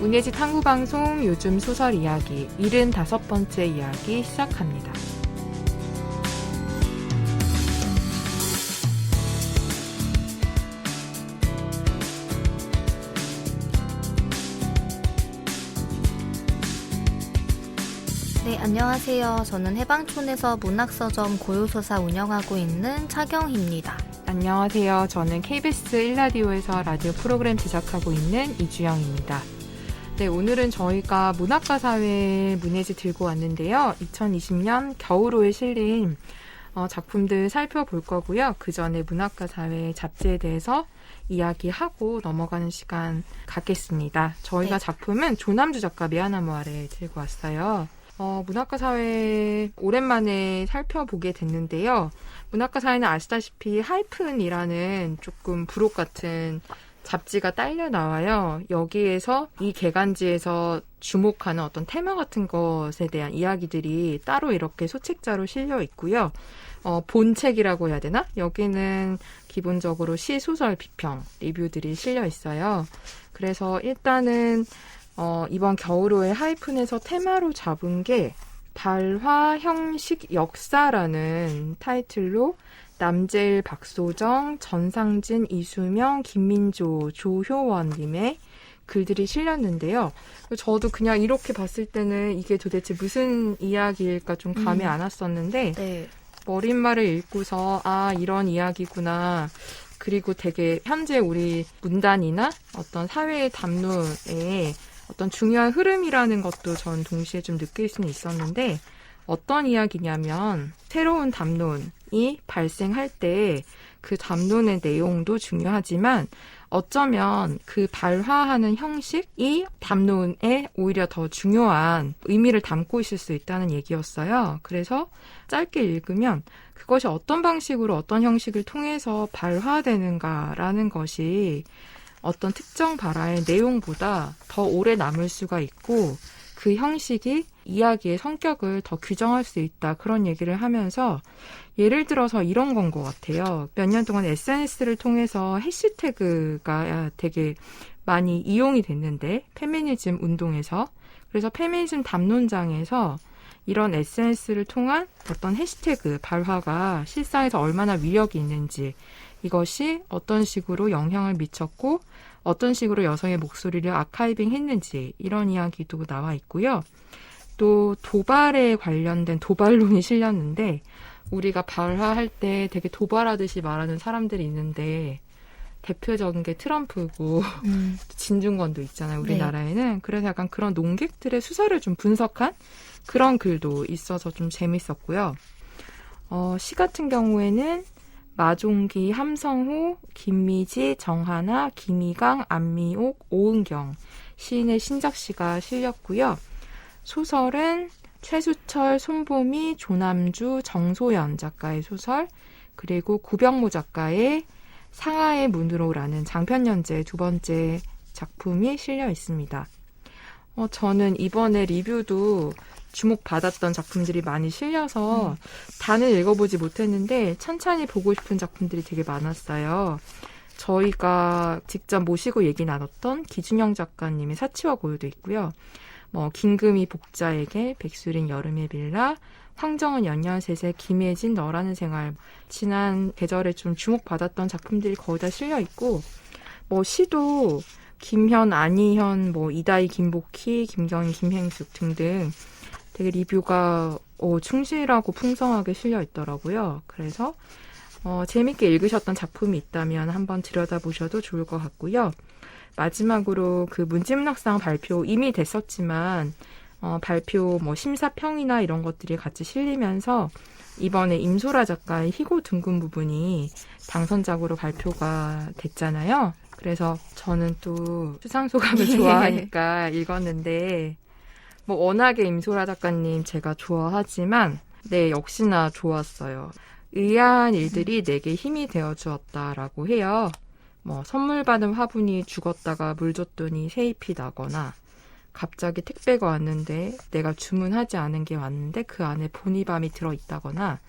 문예지 탐구방송 요즘 소설 이야기 75번째 이야기 시작합니다. 네, 안녕하세요. 저는 해방촌에서 문학서점 고요서사 운영하고 있는 차경희입니다. 안녕하세요. 저는 KBS 1라디오에서 라디오 프로그램 제작하고 있는 이주영입니다. 네, 오늘은 저희가 문학과 사회 문예지 들고 왔는데요. 2020년 겨울호에 실린 작품들 살펴볼 거고요. 그 전에 문학과 사회 잡지에 대해서 이야기하고 넘어가는 시간 갖겠습니다. 저희가 네. 작품은 조남주 작가 미안한 아래 들고 왔어요. 문학과 사회 오랜만에 살펴보게 됐는데요. 문학과 사회는 아시다시피 하이픈이라는 조금 부록 같은 잡지가 딸려 나와요. 여기에서 이 개간지에서 주목하는 어떤 테마 같은 것에 대한 이야기들이 따로 이렇게 소책자로 실려 있고요. 본책이라고 해야 되나? 여기는 기본적으로 시, 소설, 비평, 리뷰들이 실려 있어요. 그래서 일단은 이번 겨울호의 하이픈에서 테마로 잡은 게 발화, 형식, 역사라는 타이틀로 남재일, 박소정, 전상진, 이수명, 김민조, 조효원님의 글들이 실렸는데요. 저도 그냥 이렇게 봤을 때는 이게 도대체 무슨 이야기일까 좀 감이 안 왔었는데 네. 머릿말을 읽고서 이런 이야기구나. 그리고 되게 현재 우리 문단이나 어떤 사회의 담론에 어떤 중요한 흐름이라는 것도 전 동시에 좀 느낄 수는 있었는데 어떤 이야기냐면 새로운 담론이 발생할 때 그 담론의 내용도 중요하지만 어쩌면 그 발화하는 형식이 담론에 오히려 더 중요한 의미를 담고 있을 수 있다는 얘기였어요. 그래서 짧게 읽으면 그것이 어떤 방식으로 어떤 형식을 통해서 발화되는가라는 것이 어떤 특정 발화의 내용보다 더 오래 남을 수가 있고 그 형식이 이야기의 성격을 더 규정할 수 있다. 그런 얘기를 하면서 예를 들어서 이런 건 것 같아요. 몇 년 동안 SNS를 통해서 해시태그가 되게 많이 이용이 됐는데 페미니즘 운동에서 그래서 페미니즘 담론장에서 이런 SNS를 통한 어떤 해시태그 발화가 실상에서 얼마나 위력이 있는지 이것이 어떤 식으로 영향을 미쳤고 어떤 식으로 여성의 목소리를 아카이빙 했는지 이런 이야기도 나와 있고요. 또 도발에 관련된 도발론이 실렸는데 우리가 발화할 때 되게 도발하듯이 말하는 사람들이 있는데 대표적인 게 트럼프고 진중권도 있잖아요. 우리나라에는. 그래서 약간 그런 논객들의 수사를 좀 분석한 그런 글도 있어서 좀 재밌었고요. 시 같은 경우에는 마종기, 함성호, 김미지, 정하나, 김희강, 안미옥, 오은경 시인의 신작시가 실렸고요. 소설은 최수철, 손보미, 조남주, 정소연 작가의 소설 그리고 구병모 작가의 상하의 문으로라는 장편연재 두 번째 작품이 실려 있습니다. 저는 이번에 리뷰도 주목받았던 작품들이 많이 실려서 다는 읽어보지 못했는데 찬찬히 보고 싶은 작품들이 되게 많았어요. 저희가 직접 모시고 얘기 나눴던 기준영 작가님의 사치와 고요도 있고요. 김금희 복자에게, 백수린 여름의 빌라, 황정은 연년셋의 김혜진 너라는 생활 지난 계절에 좀 주목받았던 작품들이 거의 다 실려 있고 시도 김현, 안희현, 이다희, 김복희, 김경희, 김행숙 등등 되게 리뷰가 충실하고 풍성하게 실려 있더라고요. 그래서 재밌게 읽으셨던 작품이 있다면 한번 들여다보셔도 좋을 것 같고요. 마지막으로 그 문지문학상 발표 이미 됐었지만 발표 심사평이나 이런 것들이 같이 실리면서 이번에 임소라 작가의 희고 둥근 부분이 당선작으로 발표가 됐잖아요. 그래서 저는 또 수상소감을 좋아하니까 읽었는데 워낙에 임소라 작가님 제가 좋아하지만 역시나 좋았어요. 의아한 일들이 내게 힘이 되어주었다라고 해요. 선물 받은 화분이 죽었다가 물 줬더니 새잎이 나거나 갑자기 택배가 왔는데 내가 주문하지 않은 게 왔는데 그 안에 보니밤이 들어있다거나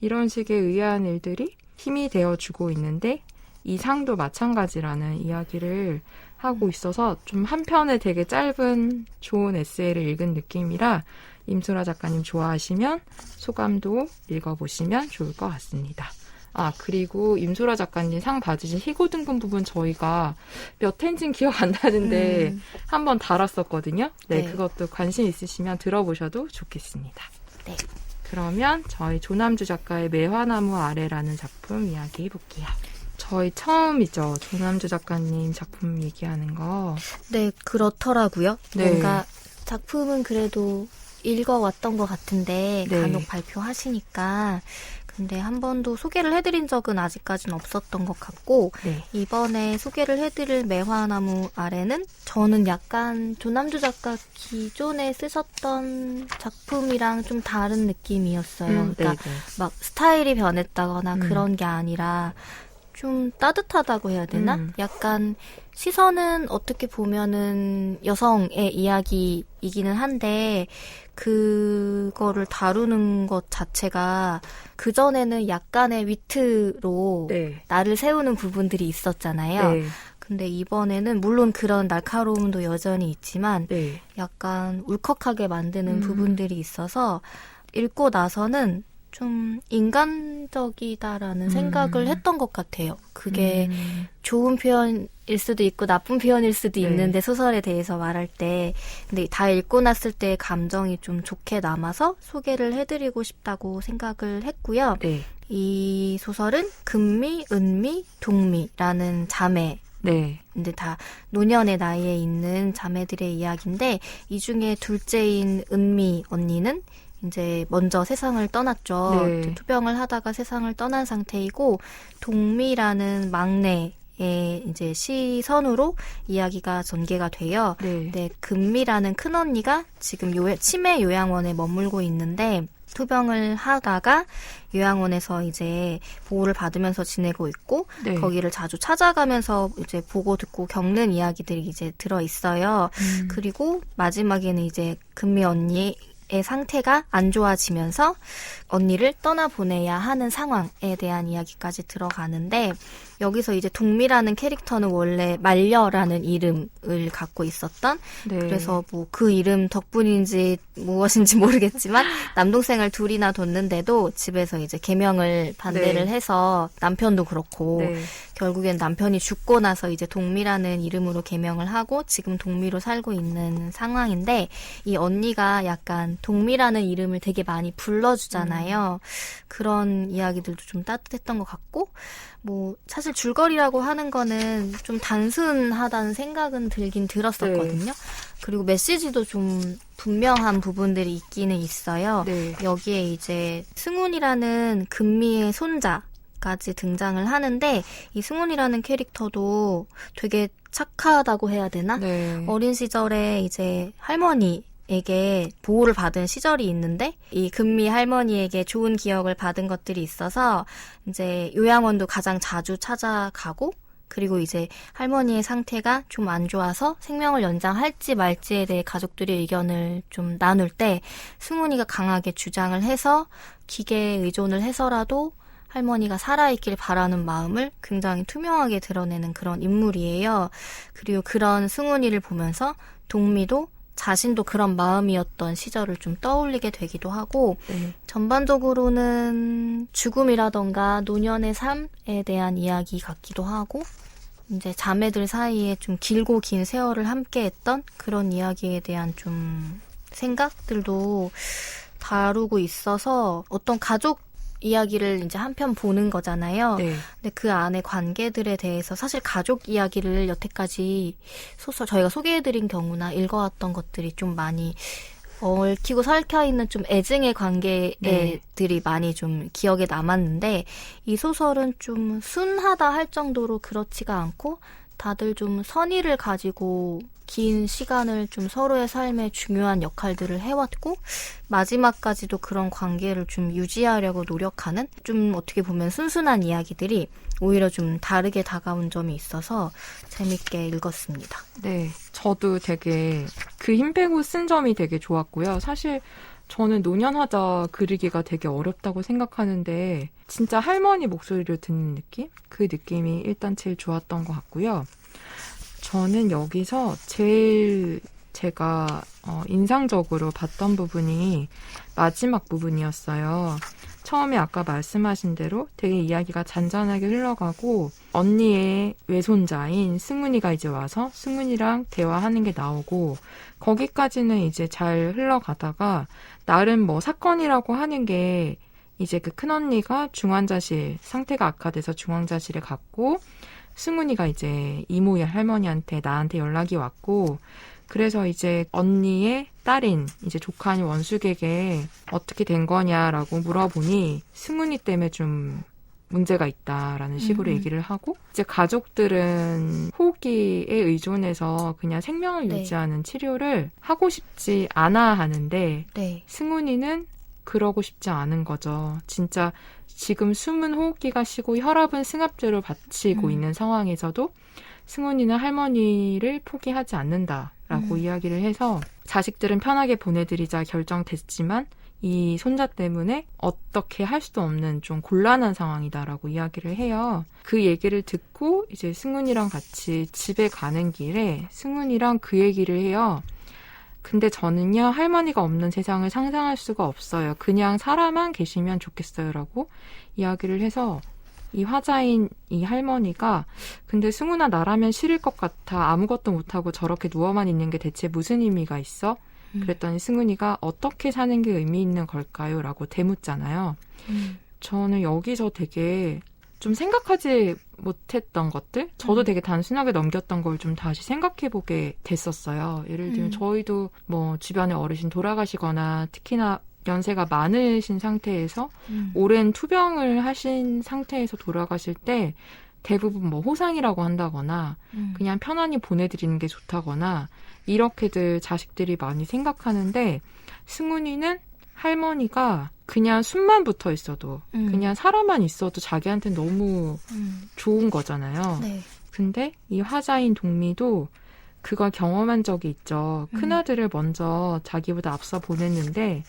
이런 식의 의아한 일들이 힘이 되어주고 있는데 이 상도 마찬가지라는 이야기를 하고 있어서 좀 한편에 되게 짧은 좋은 에세이를 읽은 느낌이라 임소라 작가님 좋아하시면 소감도 읽어보시면 좋을 것 같습니다. 그리고 임소라 작가님 상 받으신 희고 등본 부분 저희가 몇 회인지는 기억 안 나는데 한번 다뤘었거든요. 네, 그것도 관심 있으시면 들어보셔도 좋겠습니다. 네. 그러면 저희 조남주 작가의 매화나무 아래라는 작품 이야기해 볼게요. 저희 처음이죠. 조남주 작가님 작품 얘기하는 거. 네, 그렇더라고요. 네. 뭔가 작품은 그래도 읽어왔던 것 같은데 네. 간혹 발표하시니까 근데 한 번도 소개를 해드린 적은 아직까지는 없었던 것 같고 네. 이번에 소개를 해드릴 매화나무 아래는 저는 약간 조남주 작가 기존에 쓰셨던 작품이랑 좀 다른 느낌이었어요. 그러니까 네. 막 스타일이 변했다거나 그런 게 아니라 좀 따뜻하다고 해야 되나? 약간 시선은 어떻게 보면은 여성의 이야기이기는 한데 그거를 다루는 것 자체가 그전에는 약간의 위트로 네. 나를 세우는 부분들이 있었잖아요. 네. 근데 이번에는 물론 그런 날카로움도 여전히 있지만 네. 약간 울컥하게 만드는 부분들이 있어서 읽고 나서는 좀 인간적이다라는 생각을 했던 것 같아요. 그게 좋은 표현일 수도 있고 나쁜 표현일 수도 네. 있는데 소설에 대해서 말할 때 근데 다 읽고 났을 때 감정이 좀 좋게 남아서 소개를 해드리고 싶다고 생각을 했고요. 네. 이 소설은 금미, 은미, 동미라는 자매 네. 근데 다 노년의 나이에 있는 자매들의 이야기인데 이 중에 둘째인 은미 언니는 이제 먼저 세상을 떠났죠. 네. 투병을 하다가 세상을 떠난 상태이고 동미라는 막내의 이제 시선으로 이야기가 전개가 돼요. 네. 네, 금미라는 큰 언니가 지금 치매 요양원에 머물고 있는데 투병을 하다가 요양원에서 이제 보호를 받으면서 지내고 있고 네. 거기를 자주 찾아가면서 이제 보고 듣고 겪는 이야기들이 이제 들어 있어요. 그리고 마지막에는 이제 금미 언니의 상태가 안 좋아지면서 언니를 떠나보내야 하는 상황에 대한 이야기까지 들어가는데 여기서 이제 동미라는 캐릭터는 원래 말려라는 이름을 갖고 있었던 네. 그래서 뭐 그 이름 덕분인지 무엇인지 모르겠지만 남동생을 둘이나 뒀는데도 집에서 이제 계명을 반대를 네. 해서 남편도 그렇고 네. 결국엔 남편이 죽고 나서 이제 동미라는 이름으로 계명을 하고 지금 동미로 살고 있는 상황인데 이 언니가 약간 동미라는 이름을 되게 많이 불러주잖아요. 그런 이야기들도 좀 따뜻했던 것 같고 뭐 사실 줄거리라고 하는 거는 좀 단순하다는 생각은 들긴 들었었거든요. 네. 그리고 메시지도 좀 분명한 부분들이 있기는 있어요. 네. 여기에 이제 승훈이라는 금미의 손자까지 등장을 하는데 이 승훈이라는 캐릭터도 되게 착하다고 해야 되나? 네. 어린 시절에 이제 할머니에게 보호를 받은 시절이 있는데 이 금미 할머니에게 좋은 기억을 받은 것들이 있어서 이제 요양원도 가장 자주 찾아가고 그리고 이제 할머니의 상태가 좀 안 좋아서 생명을 연장할지 말지에 대해 가족들의 의견을 좀 나눌 때 승훈이가 강하게 주장을 해서 기계에 의존을 해서라도 할머니가 살아있길 바라는 마음을 굉장히 투명하게 드러내는 그런 인물이에요. 그리고 그런 승훈이를 보면서 동미도 자신도 그런 마음이었던 시절을 좀 떠올리게 되기도 하고 전반적으로는 죽음이라던가 노년의 삶에 대한 이야기 같기도 하고 이제 자매들 사이에 좀 길고 긴 세월을 함께했던 그런 이야기에 대한 좀 생각들도 다루고 있어서 어떤 가족 이야기를 이제 한편 보는 거잖아요. 네. 근데 그 안에 관계들에 대해서 사실 가족 이야기를 여태까지 소설 저희가 소개해드린 경우나 읽어왔던 것들이 좀 많이 얽히고 설켜있는 좀 애증의 관계들이 많이 좀 기억에 남았는데 이 소설은 좀 순하다 할 정도로 그렇지가 않고 다들 좀 선의를 가지고 긴 시간을 좀 서로의 삶에 중요한 역할들을 해왔고 마지막까지도 그런 관계를 좀 유지하려고 노력하는 좀 어떻게 보면 순순한 이야기들이 오히려 좀 다르게 다가온 점이 있어서 재밌게 읽었습니다. 네, 저도 되게 그 힘 빼고 쓴 점이 되게 좋았고요. 사실 저는 노년하자 그리기가 되게 어렵다고 생각하는데 진짜 할머니 목소리를 듣는 느낌? 그 느낌이 일단 제일 좋았던 것 같고요. 저는 여기서 제일 제가 인상적으로 봤던 부분이 마지막 부분이었어요. 처음에 아까 말씀하신 대로 되게 이야기가 잔잔하게 흘러가고 언니의 외손자인 승훈이가 이제 와서 승훈이랑 대화하는 게 나오고 거기까지는 이제 잘 흘러가다가 나름 뭐 사건이라고 하는 게 이제 그 큰언니가 중환자실 상태가 악화돼서 중환자실에 갔고 승훈이가 이제 이모의 할머니한테 나한테 연락이 왔고 그래서 이제 언니의 딸인 이제 조카인 원숙에게 어떻게 된 거냐라고 물어보니 승훈이 때문에 좀 문제가 있다라는 식으로 얘기를 하고 이제 가족들은 호흡기에 의존해서 그냥 생명을 네. 유지하는 치료를 하고 싶지 않아 하는데 네. 승훈이는 그러고 싶지 않은 거죠. 진짜 지금 숨은 호흡기가 쉬고 혈압은 승합제로 받치고 있는 상황에서도 승훈이는 할머니를 포기하지 않는다라고 이야기를 해서 자식들은 편하게 보내드리자 결정됐지만 이 손자 때문에 어떻게 할 수도 없는 좀 곤란한 상황이다라고 이야기를 해요. 그 얘기를 듣고 이제 승훈이랑 같이 집에 가는 길에 승훈이랑 그 얘기를 해요. 근데 저는요, 할머니가 없는 세상을 상상할 수가 없어요. 그냥 살아만 계시면 좋겠어요라고 이야기를 해서 이 화자인 이 할머니가 근데 승훈아 나라면 싫을 것 같아. 아무것도 못하고 저렇게 누워만 있는 게 대체 무슨 의미가 있어? 그랬더니 승훈이가 어떻게 사는 게 의미 있는 걸까요? 라고 되묻잖아요. 저는 여기서 되게 좀 생각하지 못했던 것들? 저도 되게 단순하게 넘겼던 걸 좀 다시 생각해보게 됐었어요. 예를 들면 저희도 뭐 주변에 어르신 돌아가시거나 특히나 연세가 많으신 상태에서 오랜 투병을 하신 상태에서 돌아가실 때 대부분 뭐 호상이라고 한다거나 그냥 편안히 보내드리는 게 좋다거나 이렇게들 자식들이 많이 생각하는데 승훈이는 할머니가 그냥 숨만 붙어 있어도 그냥 살아만 있어도 자기한테 너무 좋은 거잖아요. 네. 근데 이 화자인 동미도 그걸 경험한 적이 있죠. 큰아들을 먼저 자기보다 앞서 보냈는데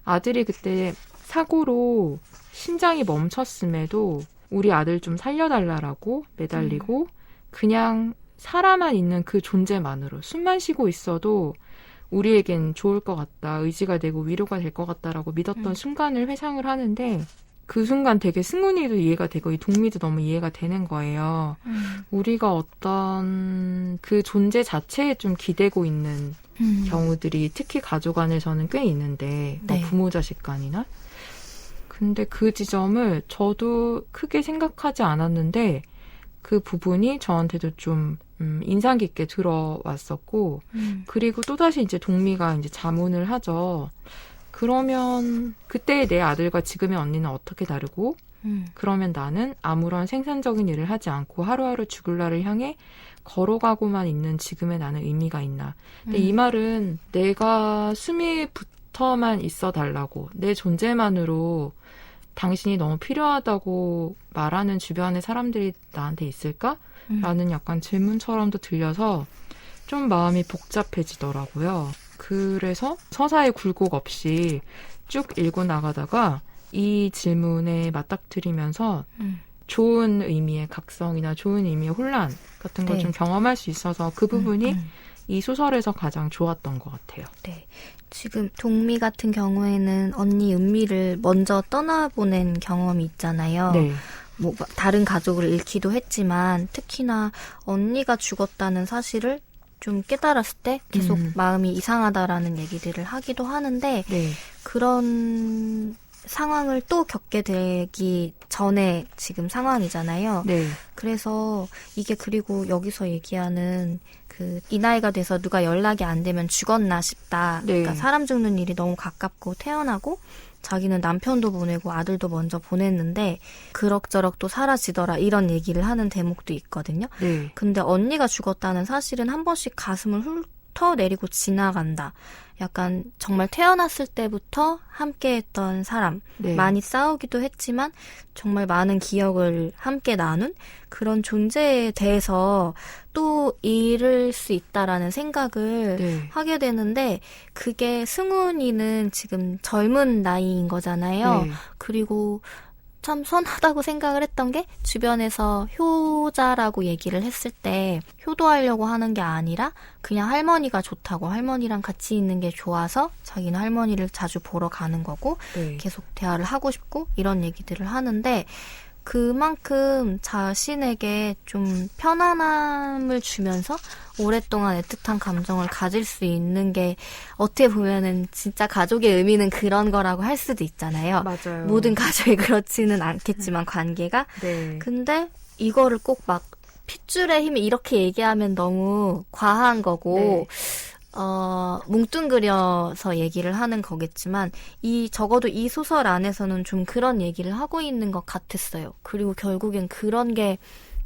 아들이 그때 사고로 심장이 멈췄음에도 우리 아들 좀 살려달라라고 매달리고 그냥 살아만 있는 그 존재만으로 숨만 쉬고 있어도 우리에겐 좋을 것 같다, 의지가 되고 위로가 될 것 같다라고 믿었던 순간을 회상을 하는데 그 순간 되게 승훈이도 이해가 되고 이 동미도 너무 이해가 되는 거예요. 우리가 어떤 그 존재 자체에 좀 기대고 있는 경우들이 특히 가족 안에서는 꽤 있는데 뭐 네. 부모 자식 간이나 근데 그 지점을 저도 크게 생각하지 않았는데 그 부분이 저한테도 좀 인상 깊게 들어왔었고 그리고 또다시 이제 동미가 이제 자문을 하죠. 그러면 그때의 내 아들과 지금의 언니는 어떻게 다르고 그러면 나는 아무런 생산적인 일을 하지 않고 하루하루 죽을 날을 향해 걸어가고만 있는 지금의 나는 의미가 있나. 근데 이 말은 내가 숨이 붙어만 있어 달라고 내 존재만으로 당신이 너무 필요하다고 말하는 주변의 사람들이 나한테 있을까? 라는 약간 질문처럼도 들려서 좀 마음이 복잡해지더라고요. 그래서 서사의 굴곡 없이 쭉 읽고 나가다가 이 질문에 맞닥뜨리면서 좋은 의미의 각성이나 좋은 의미의 혼란 같은 걸 네. 좀 경험할 수 있어서 그 부분이 이 소설에서 가장 좋았던 것 같아요. 네. 지금 동미 같은 경우에는 언니 은미를 먼저 떠나보낸 경험이 있잖아요. 네. 뭐 다른 가족을 잃기도 했지만 특히나 언니가 죽었다는 사실을 좀 깨달았을 때 계속 마음이 이상하다라는 얘기들을 하기도 하는데 네. 그런 상황을 또 겪게 되기 전에 지금 상황이잖아요. 네. 그래서 이게 그리고 여기서 얘기하는 이 나이가 돼서 누가 연락이 안 되면 죽었나 싶다. 네. 그러니까 사람 죽는 일이 너무 가깝고 태어나고 자기는 남편도 보내고 아들도 먼저 보냈는데 그럭저럭 또 사라지더라 이런 얘기를 하는 대목도 있거든요. 네. 근데 언니가 죽었다는 사실은 한 번씩 가슴을 훑어내리고 지나간다. 약간 정말 태어났을 때부터 함께했던 사람, 네. 많이 싸우기도 했지만 정말 많은 기억을 함께 나눈 그런 존재에 대해서 또 잃을 수 있다라는 생각을 네. 하게 되는데 그게 승훈이는 지금 젊은 나이인 거잖아요. 네. 그리고 참 선하다고 생각을 했던 게 주변에서 효자라고 얘기를 했을 때 효도하려고 하는 게 아니라 그냥 할머니가 좋다고 할머니랑 같이 있는 게 좋아서 자기는 할머니를 자주 보러 가는 거고 네. 계속 대화를 하고 싶고 이런 얘기들을 하는데 그만큼 자신에게 좀 편안함을 주면서 오랫동안 애틋한 감정을 가질 수 있는 게 어떻게 보면은 진짜 가족의 의미는 그런 거라고 할 수도 있잖아요. 맞아요. 모든 가족이 그렇지는 않겠지만 관계가. 네. 근데 이거를 꼭 막 핏줄의 힘이 이렇게 얘기하면 너무 과한 거고 뭉뚱그려서 얘기를 하는 거겠지만 적어도 이 소설 안에서는 좀 그런 얘기를 하고 있는 것 같았어요. 그리고 결국엔 그런 게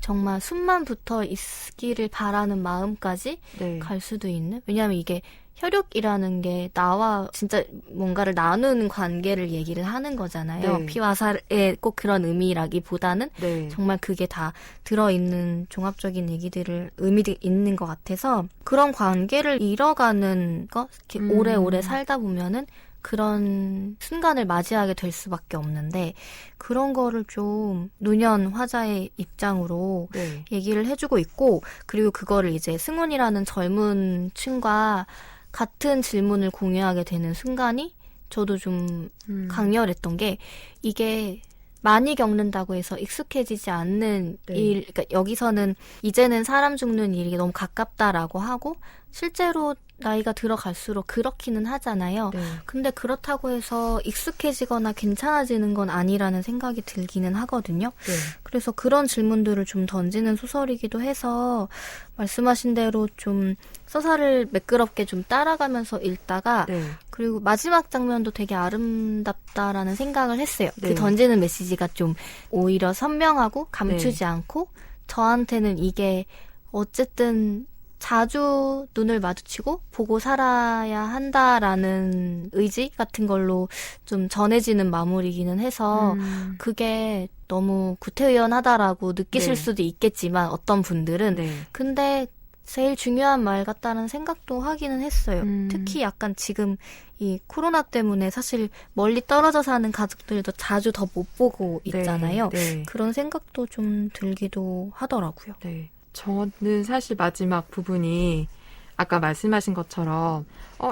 정말 숨만 붙어 있기를 바라는 마음까지 네. 갈 수도 있는? 왜냐하면 이게 혈육이라는 게 나와 진짜 뭔가를 나누는 관계를 얘기를 하는 거잖아요. 네. 피와 살의 꼭 그런 의미라기보다는 네. 정말 그게 다 들어있는 종합적인 얘기들을 의미가 있는 것 같아서 그런 관계를 잃어가는 거 이렇게 오래오래 살다 보면은 그런 순간을 맞이하게 될 수밖에 없는데 그런 거를 좀 노년 화자의 입장으로 네. 얘기를 해주고 있고 그리고 그거를 이제 승훈이라는 젊은 층과 같은 질문을 공유하게 되는 순간이 저도 좀 강렬했던 게 이게 많이 겪는다고 해서 익숙해지지 않는 네. 일, 그러니까 여기서는 이제는 사람 죽는 일이 너무 가깝다라고 하고 실제로 나이가 들어갈수록 그렇기는 하잖아요. 네. 근데 그렇다고 해서 익숙해지거나 괜찮아지는 건 아니라는 생각이 들기는 하거든요. 네. 그래서 그런 질문들을 좀 던지는 소설이기도 해서 말씀하신 대로 좀 서사를 매끄럽게 좀 따라가면서 읽다가 네. 그리고 마지막 장면도 되게 아름답다라는 생각을 했어요. 네. 그 던지는 메시지가 좀 오히려 선명하고 감추지 않고 저한테는 이게 어쨌든 자주 눈을 마주치고 보고 살아야 한다라는 의지 같은 걸로 좀 전해지는 마무리기는 해서 그게 너무 구태의연하다라고 느끼실 네. 수도 있겠지만 어떤 분들은 네. 근데 제일 중요한 말 같다는 생각도 하기는 했어요. 특히 약간 지금 이 코로나 때문에 사실 멀리 떨어져 사는 가족들도 자주 더 못 보고 있잖아요. 네. 그런 생각도 좀 들기도 하더라고요. 네. 저는 사실 마지막 부분이 아까 말씀하신 것처럼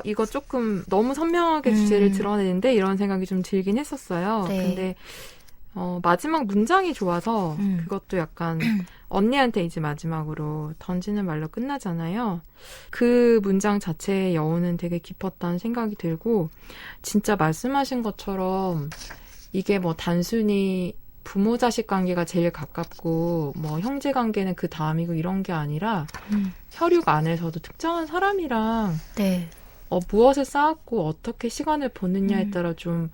이거 조금 너무 선명하게 주제를 드러내는데 이런 생각이 좀 들긴 했었어요. 네. 근데 마지막 문장이 좋아서 그것도 약간 언니한테 이제 마지막으로 던지는 말로 끝나잖아요. 그 문장 자체의 여운은 되게 깊었다는 생각이 들고 진짜 말씀하신 것처럼 이게 뭐 단순히 부모 자식 관계가 제일 가깝고 뭐 형제 관계는 그 다음이고 이런 게 아니라 혈육 안에서도 특정한 사람이랑 네. 무엇을 쌓았고 어떻게 시간을 보느냐에 따라 좀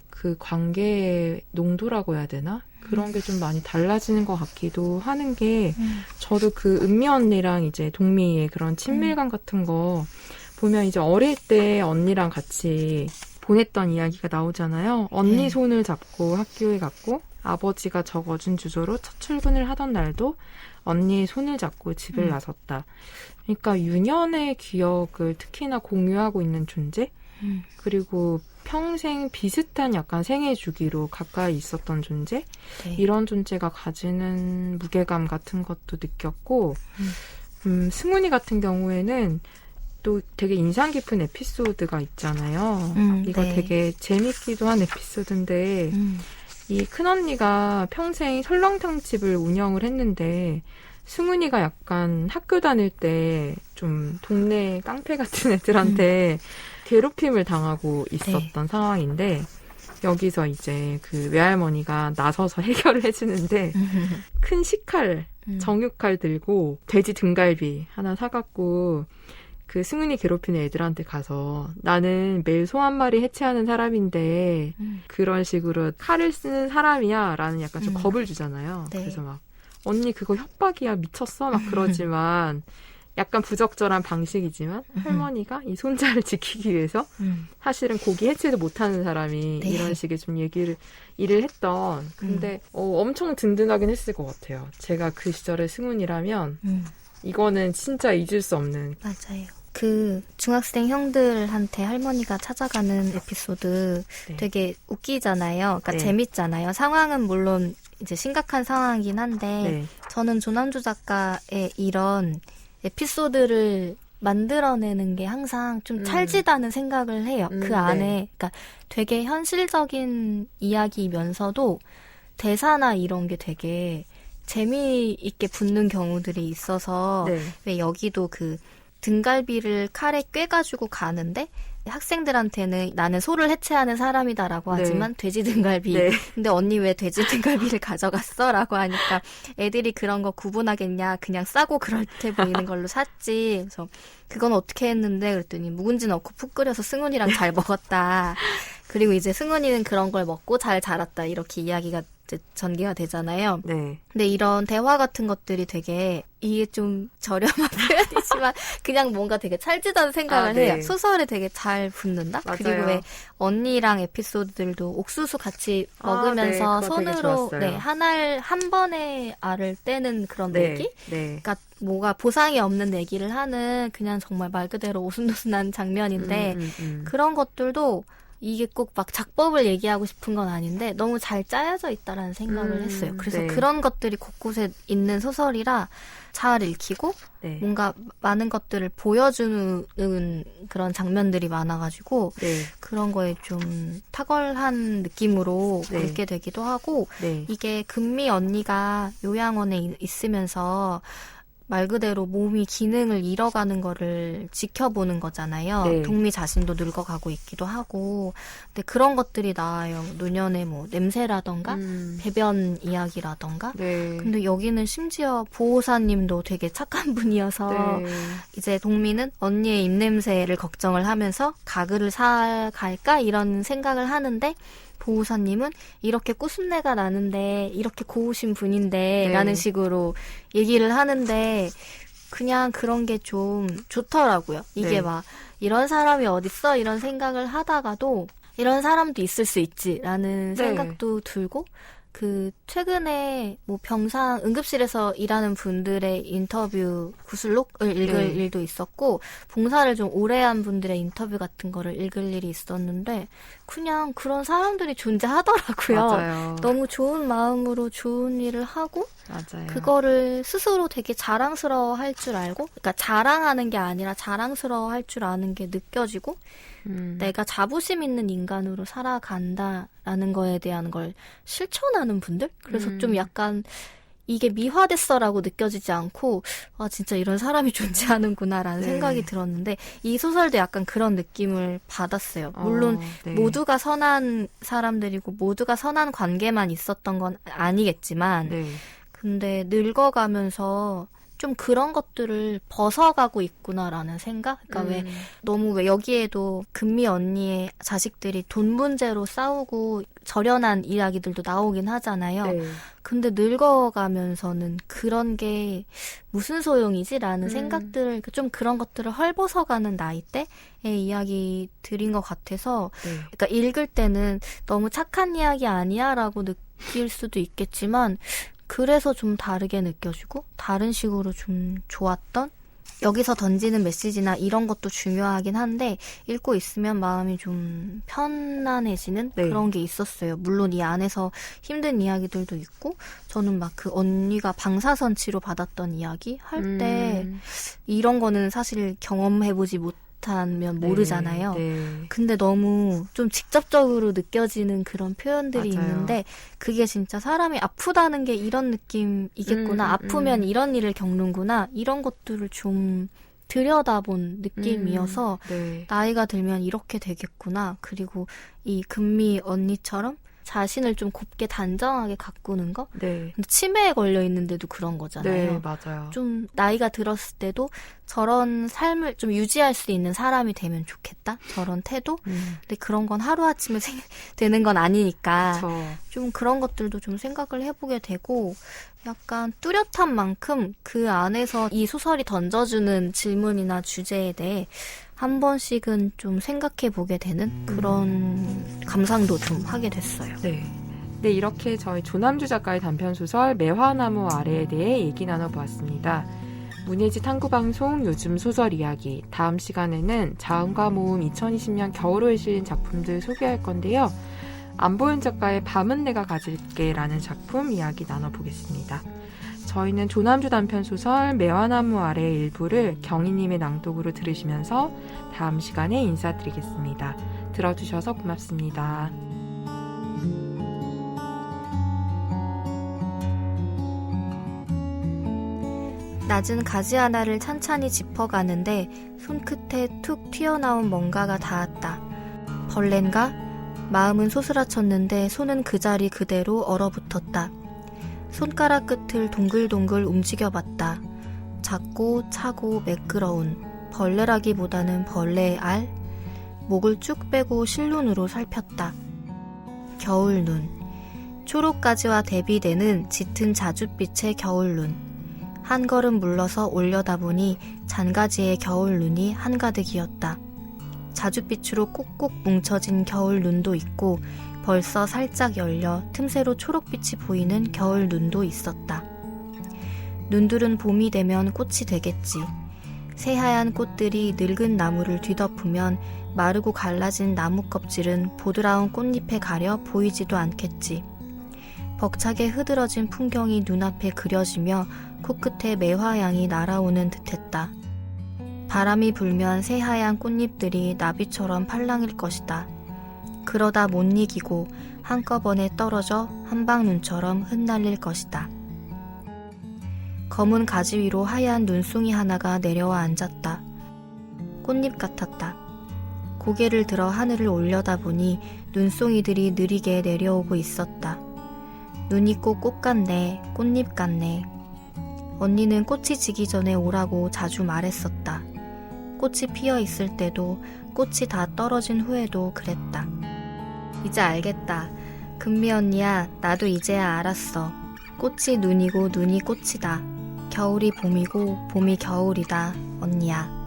그 관계의 농도라고 해야 되나? 그런 게 좀 많이 달라지는 것 같기도 하는 게 저도 그 은미 언니랑 이제 동미의 그런 친밀감 같은 거 보면 이제 어릴 때 언니랑 같이 보냈던 이야기가 나오잖아요. 언니 네. 손을 잡고 학교에 갔고 아버지가 적어준 주소로 첫 출근을 하던 날도 언니의 손을 잡고 집을 나섰다. 그러니까 유년의 기억을 특히나 공유하고 있는 존재? 그리고 평생 비슷한 약간 생애 주기로 가까이 있었던 존재? 네. 이런 존재가 가지는 무게감 같은 것도 느꼈고 승훈이 같은 경우에는 또 되게 인상 깊은 에피소드가 있잖아요. 이거 네. 되게 재밌기도 한 에피소드인데 이 큰언니가 평생 설렁탕집을 운영을 했는데 승훈이가 약간 학교 다닐 때 좀 동네 깡패 같은 애들한테 괴롭힘을 당하고 있었던 상황인데 여기서 이제 그 외할머니가 나서서 해결을 해주는데 큰 식칼, 정육칼 들고 돼지 등갈비 하나 사갖고 그 승훈이 괴롭히는 애들한테 가서 나는 매일 소 한 마리 해체하는 사람인데 그런 식으로 칼을 쓰는 사람이야 라는 약간 좀 겁을 주잖아요. 네. 그래서 막 언니 그거 협박이야 미쳤어 막 그러지만 약간 부적절한 방식이지만 할머니가 이 손자를 지키기 위해서 사실은 고기 해체도 못하는 사람이 네. 이런 식의 좀 일을 했던 근데 엄청 든든하긴 했을 것 같아요. 제가 그 시절의 승훈이라면 이거는 진짜 잊을 수 없는 맞아요. 그 중학생 형들한테 할머니가 찾아가는 에피소드 네. 되게 웃기잖아요. 그러니까 네. 재밌잖아요. 상황은 물론 이제 심각한 상황이긴 한데 네. 저는 조남주 작가의 이런 에피소드를 만들어내는 게 항상 좀 찰지다는 생각을 해요. 그 안에 네. 그러니까 되게 현실적인 이야기면서도 대사나 이런 게 되게 재미있게 붙는 경우들이 있어서 네. 왜 여기도 그 등갈비를 칼에 꿰가지고 가는데 학생들한테는 나는 소를 해체하는 사람이다라고 네. 하지만 돼지 등갈비 네. 근데 언니 왜 돼지 등갈비를 가져갔어? 라고 하니까 애들이 그런 거 구분하겠냐 그냥 싸고 그럴듯해 보이는 걸로 샀지. 그래서 그건 어떻게 했는데 그랬더니 묵은지 넣고 푹 끓여서 승훈이랑 잘 먹었다. 그리고 이제 승훈이는 그런 걸 먹고 잘 자랐다 이렇게 이야기가 전개가 되잖아요. 네. 근데 이런 대화 같은 것들이 되게 이게 좀 저렴한 표현이지만 그냥 뭔가 되게 찰지다는 생각을 네. 해요. 소설에 되게 잘 붙는다. 맞아요. 그리고 왜 언니랑 에피소드들도 옥수수 같이 먹으면서 네, 그거 되게 손으로 좋았어요. 네, 한 번에 알을 떼는 그런 네. 내기? 네. 그러니까 뭐가 보상이 없는 내기를 하는 그냥 정말 말 그대로 오순도순한 장면인데 그런 것들도 이게 꼭 막 작법을 얘기하고 싶은 건 아닌데 너무 잘 짜여져 있다라는 생각을 했어요. 그래서 네. 그런 것들이 곳곳에 있는 소설이라 잘 읽히고 네. 뭔가 많은 것들을 보여주는 그런 장면들이 많아가지고 네. 그런 거에 좀 탁월한 느낌으로 네. 읽게 되기도 하고 네. 이게 금미 언니가 요양원에 있으면서 말 그대로 몸이 기능을 잃어가는 거를 지켜보는 거잖아요. 네. 동미 자신도 늙어가고 있기도 하고. 근데 그런 것들이 나와요. 노년의 뭐 냄새라던가 배변 이야기라던가. 네. 근데 여기는 심지어 보호사님도 되게 착한 분이어서 네. 이제 동미는 언니의 입냄새를 걱정을 하면서 가글을 사갈까 이런 생각을 하는데 보호사님은 이렇게 ቁ순내가 나는데 이렇게 고우신 분인데 네. 라는 식으로 얘기를 하는데 그냥 그런 게 좀 좋더라고요. 이게 네. 막 이런 사람이 어딨어 이런 생각을 하다가도 이런 사람도 있을 수 있지라는 네. 생각도 들고 그 최근에 뭐 병상 응급실에서 일하는 분들의 인터뷰 구슬록을 읽을 네. 일도 있었고 봉사를 좀 오래 한 분들의 인터뷰 같은 거를 읽을 일이 있었는데 그냥 그런 사람들이 존재하더라고요. 맞아요. 너무 좋은 마음으로 좋은 일을 하고 맞아요. 그거를 스스로 되게 자랑스러워할 줄 알고 그러니까 자랑하는 게 아니라 자랑스러워할 줄 아는 게 느껴지고 내가 자부심 있는 인간으로 살아간다라는 거에 대한 걸 실천하는 분들? 그래서 좀 약간 이게 미화됐어라고 느껴지지 않고 아 진짜 이런 사람이 존재하는구나라는 네. 생각이 들었는데 이 소설도 약간 그런 느낌을 받았어요. 물론 네. 모두가 선한 사람들이고 모두가 선한 관계만 있었던 건 아니겠지만 네. 근데 늙어가면서 좀 그런 것들을 벗어가고 있구나라는 생각? 그러니까 왜 너무 왜 여기에도 금미 언니의 자식들이 돈 문제로 싸우고 절연한 이야기들도 나오긴 하잖아요. 네. 근데 늙어가면서는 그런 게 무슨 소용이지라는 생각들을 좀 그런 것들을 헐벗어가는 나이대의 이야기들인 것 같아서 네. 그러니까 읽을 때는 너무 착한 이야기 아니야라고 느낄 수도 있겠지만 그래서 좀 다르게 느껴지고 다른 식으로 좀 좋았던 여기서 던지는 메시지나 이런 것도 중요하긴 한데 읽고 있으면 마음이 좀 편안해지는 네. 그런 게 있었어요. 물론 이 안에서 힘든 이야기들도 있고 저는 막 그 언니가 방사선 치료 받았던 이야기 할 때 이런 거는 사실 경험해보지 못하면 모르잖아요. 네. 근데 너무 좀 직접적으로 느껴지는 그런 표현들이 맞아요. 있는데 그게 진짜 사람이 아프다는 게 이런 느낌이겠구나. 아프면 이런 일을 겪는구나. 이런 것들을 좀 들여다본 느낌이어서 네. 나이가 들면 이렇게 되겠구나. 그리고 이 금미 언니처럼 자신을 좀 곱게 단정하게 가꾸는 거? 네. 근데 치매에 걸려 있는데도 그런 거잖아요. 네, 맞아요. 좀 나이가 들었을 때도 저런 삶을 좀 유지할 수 있는 사람이 되면 좋겠다. 저런 태도. 근데 그런 건 하루아침에 되는 건 아니니까 좀 그런 것들도 좀 생각을 해보게 되고 약간 뚜렷한 만큼 그 안에서 이 소설이 던져주는 질문이나 주제에 대해 한 번씩은 좀 생각해 보게 되는 그런 감상도 좀 하게 됐어요. 네. 네, 이렇게 저희 조남주 작가의 단편소설 매화나무 아래에 대해 얘기 나눠보았습니다. 문예지 탐구방송 요즘 소설 이야기. 다음 시간에는 자음과 모음 2020년 겨울호에 실린 작품들 소개할 건데요. 안보현 작가의 밤은 내가 가질게 라는 작품 이야기 나눠보겠습니다. 저희는 조남주 단편 소설 매화나무 아래 일부를 경희님의 낭독으로 들으시면서 다음 시간에 인사드리겠습니다. 들어주셔서 고맙습니다. 낮은 가지 하나를 찬찬히 짚어가는데 손끝에 툭 튀어나온 뭔가가 닿았다. 벌레인가? 마음은 소스라쳤는데 손은 그 자리 그대로 얼어붙었다. 손가락 끝을 동글동글 움직여봤다. 작고 차고 매끄러운 벌레라기보다는 벌레의 알? 목을 쭉 빼고 실눈으로 살폈다. 겨울눈. 초록가지와 대비되는 짙은 자줏빛의 겨울눈. 한 걸음 물러서 올려다보니 잔가지의 겨울눈이 한가득이었다. 자줏빛으로 꼭꼭 뭉쳐진 겨울눈도 있고 벌써 살짝 열려 틈새로 초록빛이 보이는 겨울눈도 있었다. 눈들은 봄이 되면 꽃이 되겠지. 새하얀 꽃들이 늙은 나무를 뒤덮으면 마르고 갈라진 나무 껍질은 보드라운 꽃잎에 가려 보이지도 않겠지. 벅차게 흐드러진 풍경이 눈앞에 그려지며 코끝에 매화향이 날아오는 듯했다. 바람이 불면 새하얀 꽃잎들이 나비처럼 팔랑일 것이다. 그러다 못 이기고 한꺼번에 떨어져 한방눈처럼 흩날릴 것이다. 검은 가지 위로 하얀 눈송이 하나가 내려와 앉았다. 꽃잎 같았다. 고개를 들어 하늘을 올려다보니 눈송이들이 느리게 내려오고 있었다. 눈이 꼭 꽃 같네, 꽃잎 같네. 언니는 꽃이 지기 전에 오라고 자주 말했었다. 꽃이 피어 있을 때도, 꽃이 다 떨어진 후에도 그랬다. 이제 알겠다. 금미 언니야, 나도 이제야 알았어. 꽃이 눈이고 눈이 꽃이다. 겨울이 봄이고 봄이 겨울이다, 언니야.